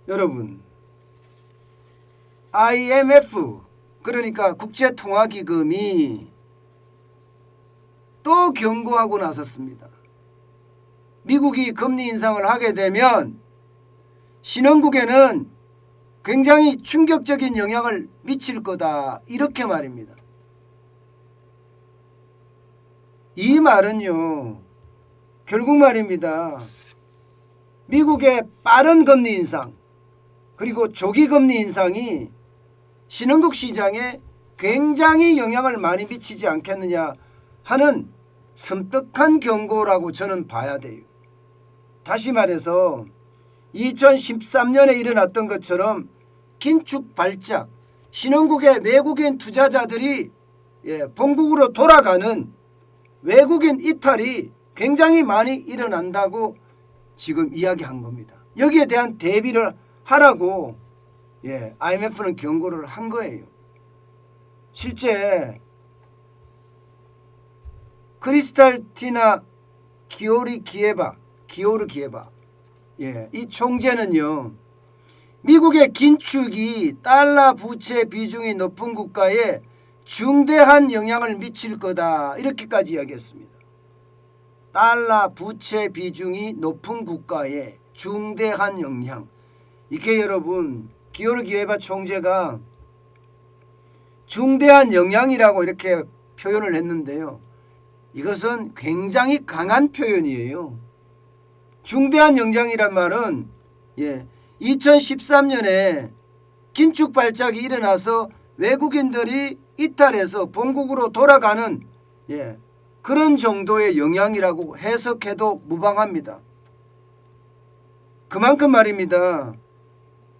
여러분, IMF 그러니까 국제통화기금이 또 경고하고 나섰습니다. 미국이 금리 인상을 하게 되면 신흥국에는 굉장히 충격적인 영향을 미칠 거다, 이렇게 말입니다. 이 말은요, 결국 말입니다, 미국의 빠른 금리 인상 그리고 조기 금리 인상이 신흥국 시장에 굉장히 영향을 많이 미치지 않겠느냐 하는 섬뜩한 경고라고 저는 봐야 돼요. 다시 말해서 2013년에 일어났던 것처럼 긴축 발작, 신흥국의 외국인 투자자들이 본국으로 돌아가는 외국인 이탈이 굉장히 많이 일어난다고 지금 이야기한 겁니다. 여기에 대한 대비를 하라고 IMF는 경고를 한 거예요. 실제 크리스탈티나 기오르기에바 이 총재는요, 미국의 긴축이 달러 부채 비중이 높은 국가에 중대한 영향을 미칠 거다, 이렇게까지 이야기했습니다. 달러 부채 비중이 높은 국가에 중대한 영향. 이게 여러분, 기오르기에바 총재가 중대한 영향이라고 이렇게 표현을 했는데요, 이것은 굉장히 강한 표현이에요. 중대한 영향이란 말은 2013년에 긴축 발작이 일어나서 외국인들이 이탈해서 본국으로 돌아가는 그런 정도의 영향이라고 해석해도 무방합니다. 그만큼 말입니다,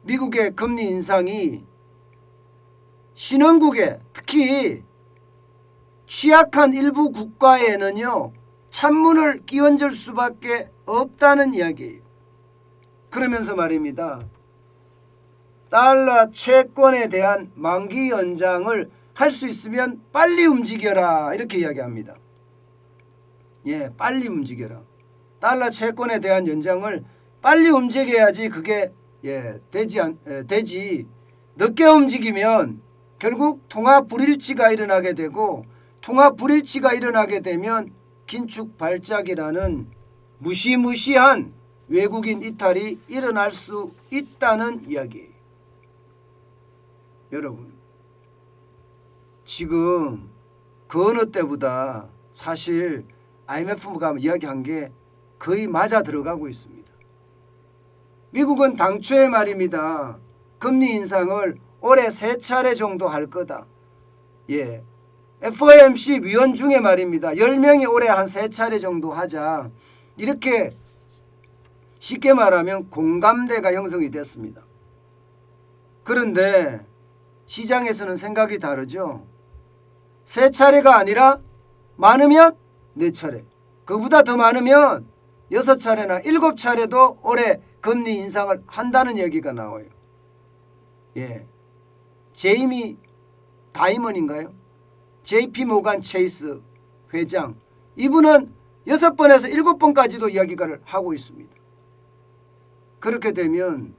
미국의 금리 인상이 신흥국에, 특히 취약한 일부 국가에는요, 찬물을 끼얹을 수밖에 없다는 이야기예요. 그러면서 말입니다, 달러 채권에 대한 만기 연장을 할 수 있으면 빨리 움직여라, 이렇게 이야기합니다. 빨리 움직여라. 달러 채권에 대한 연장을 빨리 움직여야지 그게 되지. 늦게 움직이면 결국 통화 불일치가 일어나게 되고, 통화 불일치가 일어나게 되면 긴축 발작이라는 무시무시한 외국인 이탈이 일어날 수 있다는 이야기예요. 여러분, 지금 그 어느 때보다 사실 IMF가 이야기한 게 거의 맞아 들어가고 있습니다. 미국은 당초에 말입니다, 금리 인상을 올해 3차례 정도 할 거다. FOMC 위원 중에 말입니다, 10명이 올해 한 3차례 정도 하자, 이렇게 쉽게 말하면 공감대가 형성이 됐습니다. 그런데 시장에서는 생각이 다르죠. 3차례가 아니라 많으면 4차례, 그보다 더 많으면 6차례나 7차례도 올해 금리 인상을 한다는 얘기가 나와요. 제이미 다이먼인가요? JP 모간 체이스 회장, 이분은 6번에서 7번까지도 이야기를 하고 있습니다. 그렇게 되면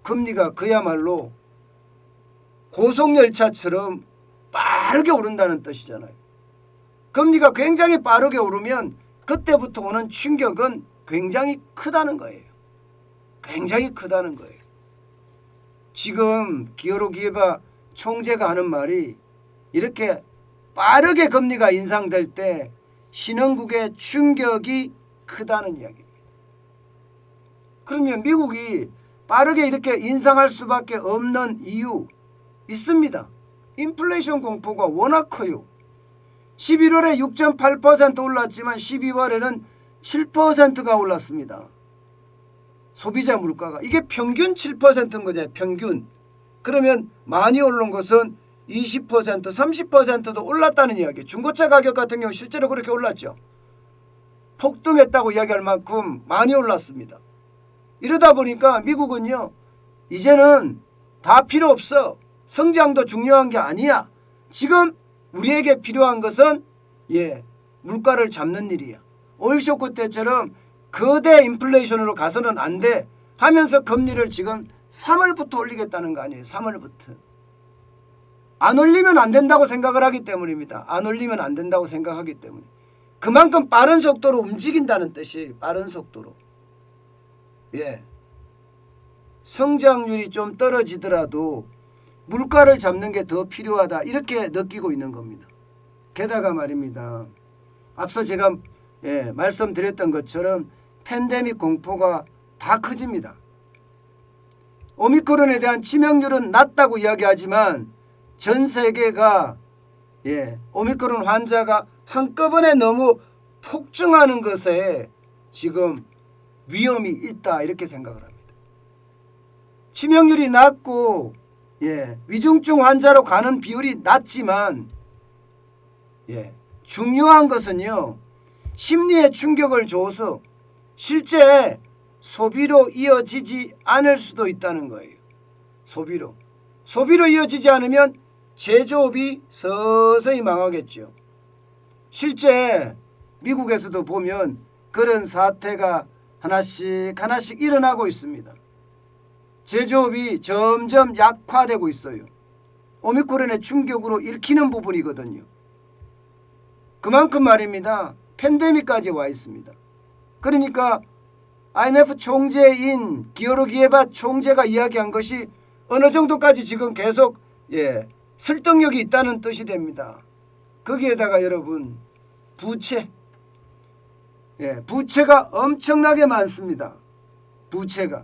금리가 그야말로 고속열차처럼 빠르게 오른다는 뜻이잖아요. 금리가 굉장히 빠르게 오르면 그때부터 오는 충격은 굉장히 크다는 거예요. 굉장히 크다는 거예요. 지금 기어로기에바 총재가 하는 말이, 이렇게 빠르게 금리가 인상될 때 신흥국의 충격이 크다는 이야기입니다. 그러면 미국이 빠르게 이렇게 인상할 수밖에 없는 이유 있습니다. 인플레이션 공포가 워낙 커요. 11월에 6.8% 올랐지만 12월에는 7%가 올랐습니다. 소비자 물가가. 이게 평균 7%인 거죠. 평균. 그러면 많이 오른 것은 20%, 30%도 올랐다는 이야기예요. 중고차 가격 같은 경우 실제로 그렇게 올랐죠. 폭등했다고 이야기할 만큼 많이 올랐습니다. 이러다 보니까 미국은요, 이제는 다 필요 없어. 성장도 중요한 게 아니야. 지금 우리에게 필요한 것은 물가를 잡는 일이야. 오일 쇼크 때처럼 거대 인플레이션으로 가서는 안 돼 하면서 금리를 지금 3월부터 올리겠다는 거 아니에요. 3월부터. 안 올리면 안 된다고 생각을 하기 때문입니다. 안 올리면 안 된다고 생각하기 때문에. 그만큼 빠른 속도로 움직인다는 뜻이 빠른 속도로. 예. 성장률이 좀 떨어지더라도 물가를 잡는 게 더 필요하다. 이렇게 느끼고 있는 겁니다. 게다가 말입니다. 앞서 제가 말씀드렸던 것처럼 팬데믹 공포가 다 커집니다. 오미크론에 대한 치명률은 낮다고 이야기하지만 전 세계가 오미크론 환자가 한꺼번에 너무 폭증하는 것에 지금 위험이 있다 이렇게 생각을 합니다. 치명률이 낮고 위중증 환자로 가는 비율이 낮지만 중요한 것은요. 심리에 충격을 줘서 실제 소비로 이어지지 않을 수도 있다는 거예요. 소비로 이어지지 않으면 제조업이 서서히 망하겠죠. 실제 미국에서도 보면 그런 사태가 하나씩 일어나고 있습니다. 제조업이 점점 약화되고 있어요. 오미크론의 충격으로 읽히는 부분이거든요. 그만큼 말입니다. 팬데믹까지 와 있습니다. 그러니까 IMF 총재인 기어로 기에바 총재가 이야기한 것이 어느 정도까지 지금 계속 설득력이 있다는 뜻이 됩니다. 거기에다가 여러분 부채가 엄청나게 많습니다. 부채가.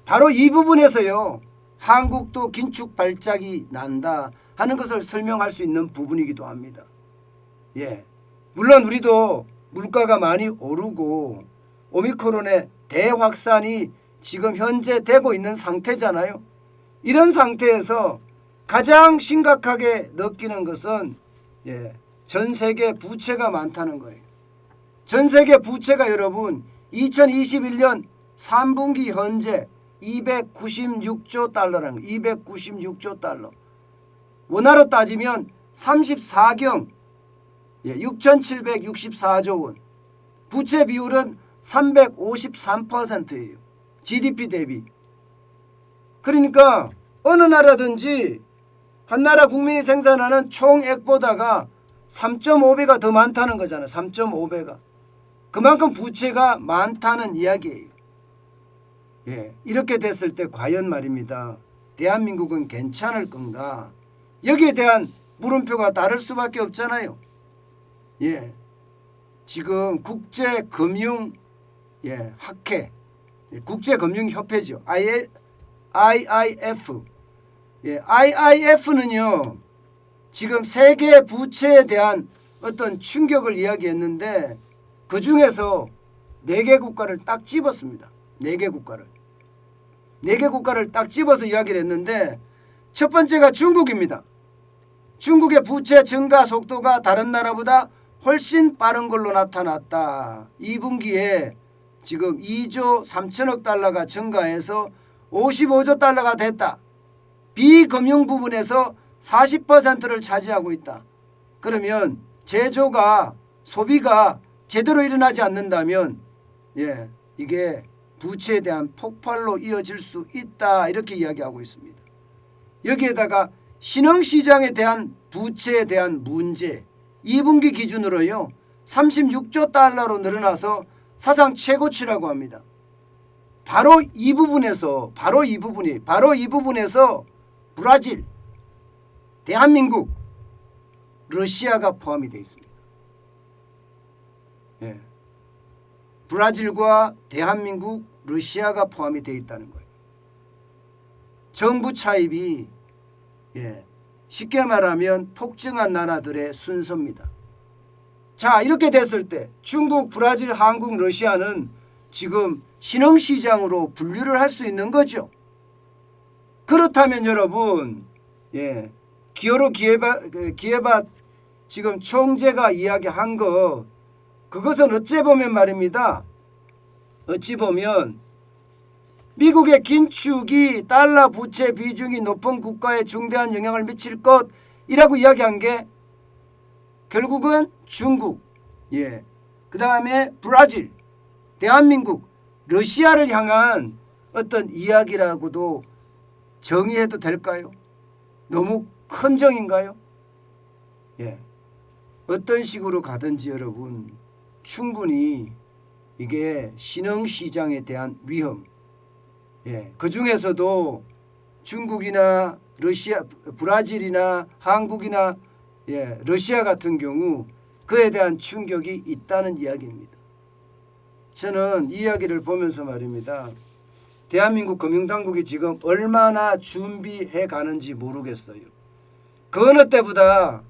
바로 이 부분에서요. 한국도 긴축 발작이 난다 하는 것을 설명할 수 있는 부분이기도 합니다. 물론 우리도 물가가 많이 오르고 오미크론의 대확산이 지금 현재 되고 있는 상태잖아요. 이런 상태에서 가장 심각하게 느끼는 것은 전 세계 부채가 많다는 거예요. 전 세계 부채가 여러분 2021년 3분기 현재 296조 달러라는 거예요. 296조 달러. 원화로 따지면 34경 6,764조 원. 부채 비율은 353%예요. GDP 대비. 그러니까 어느 나라든지 한 나라 국민이 생산하는 총액보다가 3.5배가 더 많다는 거잖아요. 3.5배가. 그만큼 부채가 많다는 이야기예요. 이렇게 됐을 때 과연 말입니다. 대한민국은 괜찮을 건가? 여기에 대한 물음표가 다를 수밖에 없잖아요. 지금 국제금융 학회, 국제금융협회죠. IIF. IIF는요. 지금 세계 부채에 대한 어떤 충격을 이야기했는데 그중에서 4개 국가를 딱 집었습니다. 4개 국가를 딱 집어서 이야기를 했는데 첫 번째가 중국입니다. 중국의 부채 증가 속도가 다른 나라보다 훨씬 빠른 걸로 나타났다. 2분기에 지금 2조 3천억 달러가 증가해서 55조 달러가 됐다. 비금융 부분에서 40%를 차지하고 있다. 그러면 제조가 소비가 제대로 일어나지 않는다면 이게 부채에 대한 폭발로 이어질 수 있다. 이렇게 이야기하고 있습니다. 여기에다가 신흥시장에 대한 부채에 대한 문제 2분기 기준으로요. 36조 달러로 늘어나서 사상 최고치라고 합니다. 바로 이 부분에서 브라질, 대한민국, 러시아가 포함이 되어 있습니다. 브라질과 대한민국, 러시아가 포함이 되어 있다는 거예요. 정부 차입이 쉽게 말하면 폭증한 나라들의 순서입니다. 자, 이렇게 됐을 때 중국, 브라질, 한국, 러시아는 지금 신흥시장으로 분류를 할 수 있는 거죠. 그렇다면 여러분 기어로 기에바 지금 총재가 이야기한 거 그것은 어찌 보면 말입니다. 어찌 보면 미국의 긴축이 달러 부채 비중이 높은 국가에 중대한 영향을 미칠 것이라고 이야기한 게 결국은 중국, 그 다음에 브라질, 대한민국, 러시아를 향한 어떤 이야기라고도 정의해도 될까요? 너무 큰 정인가요? 예. 어떤 식으로 가든지 여러분 충분히 이게 신흥시장에 대한 위험, 예. 그 중에서도 중국이나 러시아, 브라질이나 한국이나 예, 러시아 같은 경우 그에 대한 충격이 있다는 이야기입니다. 저는 이 이야기를 보면서 말입니다. 대한민국 금융당국이 지금 얼마나 준비해 가는지 모르겠어요. 그 어느 때보다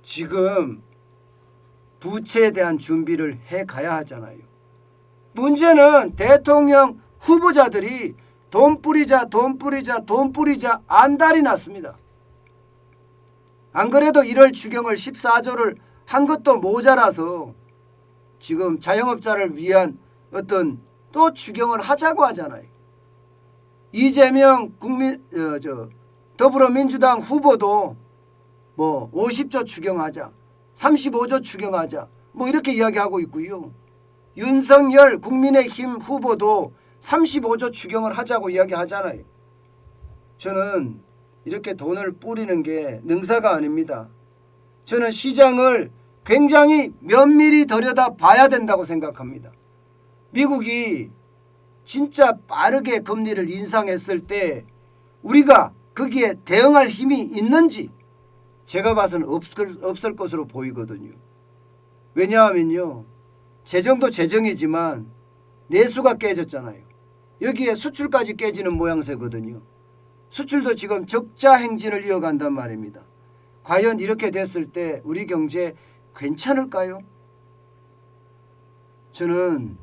지금 부채에 대한 준비를 해 가야 하잖아요. 문제는 대통령 후보자들이 돈 뿌리자 안달이 났습니다. 안 그래도 1월 추경을 14조를 한 것도 모자라서 지금 자영업자를 위한 어떤 또 추경을 하자고 하잖아요. 이재명 더불어민주당 후보도 뭐 50조 추경하자, 35조 추경하자, 뭐 이렇게 이야기하고 있고요. 윤석열 국민의힘 후보도 35조 추경을 하자고 이야기하잖아요. 저는 이렇게 돈을 뿌리는 게 능사가 아닙니다. 저는 시장을 굉장히 면밀히 들여다 봐야 된다고 생각합니다. 미국이 진짜 빠르게 금리를 인상했을 때 우리가 거기에 대응할 힘이 있는지 제가 봐서는 없을 것으로 보이거든요. 왜냐하면요. 재정도 재정이지만 내수가 깨졌잖아요. 여기에 수출까지 깨지는 모양새거든요. 수출도 지금 적자 행진을 이어간단 말입니다. 과연 이렇게 됐을 때 우리 경제 괜찮을까요? 저는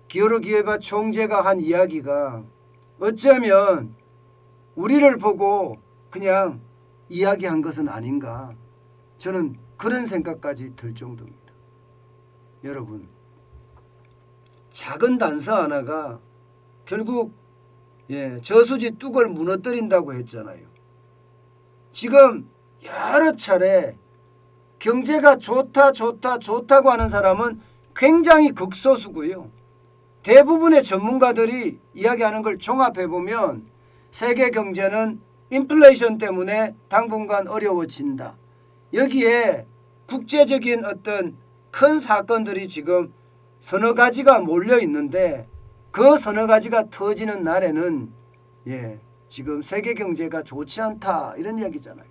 기여로 기회바 총재가 한 이야기가 어쩌면 우리를 보고 그냥 이야기한 것은 아닌가. 저는 그런 생각까지 들 정도입니다. 여러분, 작은 단서 하나가 결국 저수지 뚝을 무너뜨린다고 했잖아요. 지금 여러 차례 경제가 좋다고 하는 사람은 굉장히 극소수고요. 대부분의 전문가들이 이야기하는 걸 종합해보면 세계 경제는 인플레이션 때문에 당분간 어려워진다. 여기에 국제적인 어떤 큰 사건들이 지금 서너 가지가 몰려 있는데 그 서너 가지가 터지는 날에는 지금 세계 경제가 좋지 않다 이런 이야기잖아요.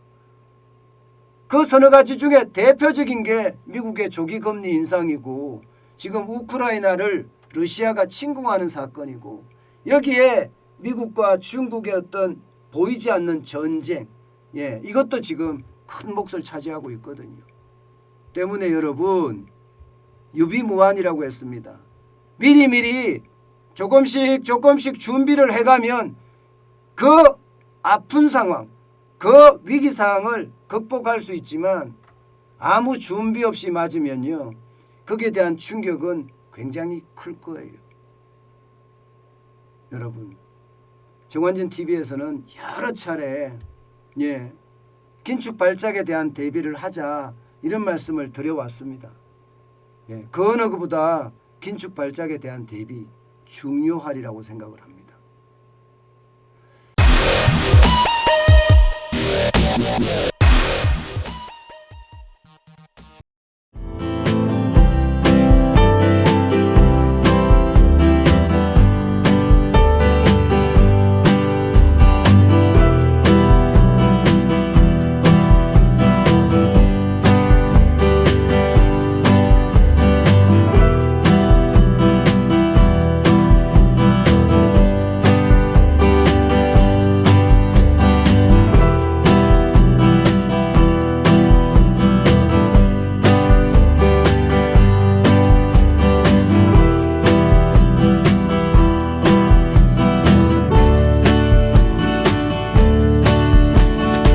그 서너 가지 중에 대표적인 게 미국의 조기 금리 인상이고 지금 우크라이나를 러시아가 침공하는 사건이고 여기에 미국과 중국의 어떤 보이지 않는 전쟁 이것도 지금 큰 몫을 차지하고 있거든요. 때문에 여러분 유비무환이라고 했습니다. 미리미리 조금씩 준비를 해가면 그 아픈 상황 그 위기 상황을 극복할 수 있지만 아무 준비 없이 맞으면요 거기에 대한 충격은 굉장히 클 거예요. 여러분 정관진 TV에서는 여러 차례 긴축 발작에 대한 대비를 하자 이런 말씀을 드려왔습니다. 그 어느 것보다 긴축 발작에 대한 대비 중요하리라고 생각을 합니다.